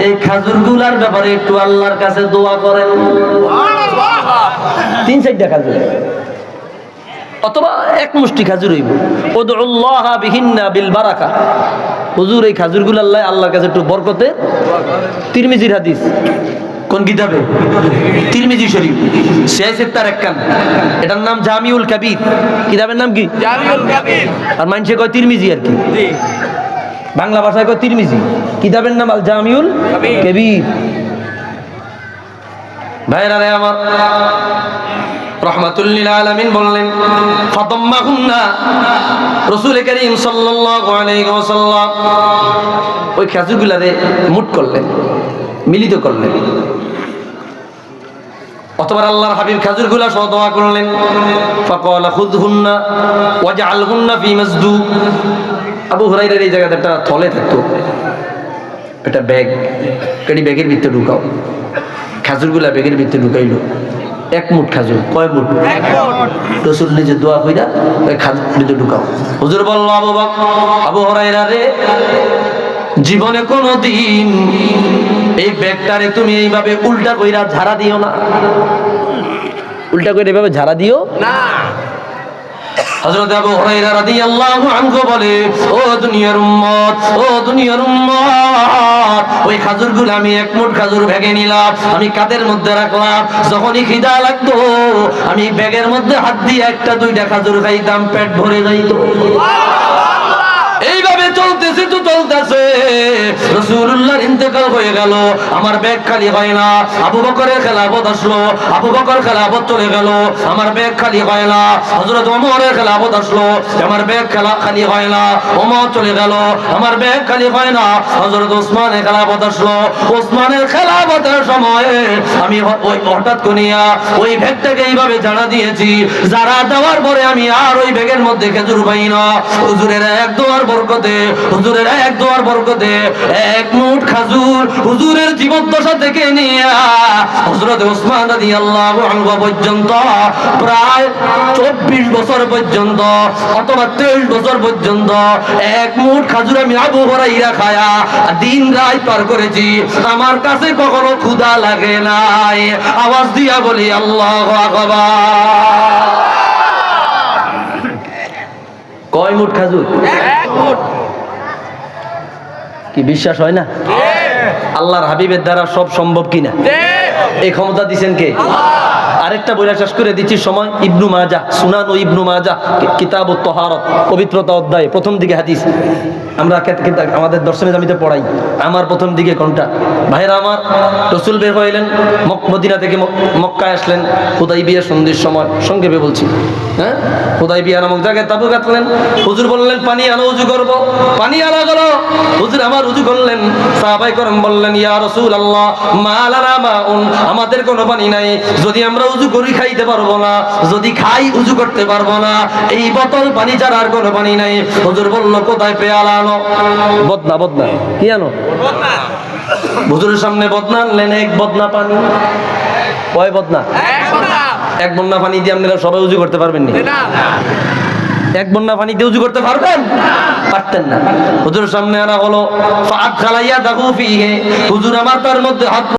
এই খাজুরগুলার ব্যাপারে একটু আল্লাহর কাছে দোয়া করেন। 3-4টা খাজুর অথবা এক মুষ্টি খাজুর হইব। উদউল্লাহ বিহিন্না বিল বারাকা। হুজুর এই খাজুরগুলো আল্লাহর কাছে একটু বরকতে। তিরমিজির হাদিস। কোন কিতাবে? তিরমিজি শরীফ 671। এটার নাম জামিউল কাবীর। কিতাবের নাম কি? জামিউল কাবীর। আর মানুষে কয় তিরমিজি আর কি। জি। বাংলা ভাষায় কয় তিরমিজি। কিতাবের নাম আল জামিউল কাবীর। ভাইরা রে আমার, রাহমাতুল লিল আলামিন বললেন ফাতাম্মাহুন্না, রাসূল করিম সাল্লাল্লাহু আলাইহি ওয়াসাল্লাম ওই খেজুরগুলারে মুট করলেন, মিলিত করলেন। অথবা আল্লাহর হাবিব খেজুরগুলা সহ দোয়া করলেন। ফাকালা খুযহুন্না ওয়াজআলহুন্না ফি মাসদু। আবু হুরায়রার এই জায়গাতে একটা থলে থাকতো, একটা ব্যাগ, কেডি ব্যাগের ভিতরে ঢুকাও। খেজুরগুলা ব্যাগের ভিতরে ঢুকাইলো। এক মুঠ খাজুর। কয় মুঠ? এক মুঠ। রাসূল নিজে দোয়া কইরা ওই খাজুর ভিতরে ঢুকাও। হুজুর বলল আবু হুরায়রা রে, জীবনে কোনোদিন এই ব্যাগটারে তুমি এইভাবে উল্টা কইরা ঝাড়া দিও না। উল্টা কইরা এইভাবে ঝাড়া দিও না। হযরত আবু হুরায়রা রাদিয়াল্লাহু আনহু বলে, ও দুনিয়ার উম্মত, ও দুনিয়ার উম্মত, ওই খাজুরগুলো আমি এক মুঠ খাজুর ব্যাগে নিলাম, আমি কাঁধের মধ্যে রাখলাম। যখনই খিদা লাগতো আমি ব্যাগের মধ্যে হাত দিয়ে 1-2টা খাজুর খাইতাম, পেট ভরে যাইত। এইভাবে চলতেছে তো চলতেছে, রাসূলুল্লাহর ইন্তেকাল হয়ে গেল, আমার ব্যাগ খালি হয় না। আবু বকরের খেলাফত আসলো, আবু বকর খেলাফত চলে গেল, আমার ব্যাগ খালি হয় না। হযরত ওমরের খেলাফত আসলো, আমার ব্যাগ খালি হয় না, ওমর চলে গেল, আমার ব্যাগ খালি হয় না। হযরত ওসমানের খেলাফত আসলো, ওসমানের খেলাফতের সময়ে আমি ওই হঠাৎ করিয়া ওই ব্যাগটাকে এইভাবে জানা দিয়েছি, যারা দেওয়ার পরে আমি আর ওই ব্যাগের মধ্যে খেজুর পাই না। হুজুরের এক দোয়ার বরকতে, হুজুরের এক দোয়ার বরকতে এক মুঠ খাজুর হুজুরের জীবদ্দশা থেকে নিয়ে হযরত ওসমান রাদিয়াল্লাহু আনহু পর্যন্ত প্রায় 24 বছর পর্যন্ত অথবা 23 বছর পর্যন্ত এক মুঠ খাজুর আমি আবু হুরায়রা খায়া দিন রাত পার করেছি। আমার কাছে কখনো ক্ষুধা লাগে নাই। আওয়াজ দিয়া বলি আল্লাহু আকবার। কয় মুঠ খাজুর? এক মুঠ। কি বিশ্বাস হয় না? আল্লাহর হাবিবের দ্বারা সব সম্ভব কিনা? এই ক্ষমতা দিবেন কে? আরেকটা বইটা শেষ করে দিচ্ছি সময়। ইবনু মাজাহ, সুনান ও ইবনু মাজাহ কিতাবুত তাহারাত, পবিত্রতা অধ্যায় প্রথম দিকে হাদিস। আমরা আমাদের দর্শনে জামিতে পড়াই। আমার প্রথম দিকে কোনটা? ভাইরা আমার, রাসূল বের হইলেন মদিনা থেকে, মক্কায় আসলেন হুদাইবিয়া সন্ধির সময়। সংক্ষেপে বলছি, হ্যাঁ, হুদাইবিয়া নামক জায়গায় তাবু গাঁথলেন। হুজুর বললেন পানি আনো, উযু করব। পানি আনা গেল, হুজুর আমার উযু করলেন। সাহাবায়ে কেরাম বললেন, ইয়া রাসূলুল্লাহ মা লানা মাউন, আমাদের কোনো পানি নাই। যদি আমরা উযু করি খাইতে পারবো না, যদি খাই উযু করতে পারবো না, এই বোতল পানি ছাড়া আর কোনো পানি নাই। হুজুর বলল, কোথায় পেয়ালা আনো? বদনা। বদনা কি আনো? বদনা। হুজুরের সামনে বদনা আনলেন, এক বদনা পানি। কয় বদনা? এক বদনা পানি দিয়ে আপনারা সবাই উযু করতে পারবেন না? এক বন্যা পানি দিয়ে উযু করতে পারবেন? পারতেন না। হুজুরের সামনে আনা হলো, ফাআত খালাইয়া দাহু ফিহি, হুজুর আমার তার মধ্যে হাত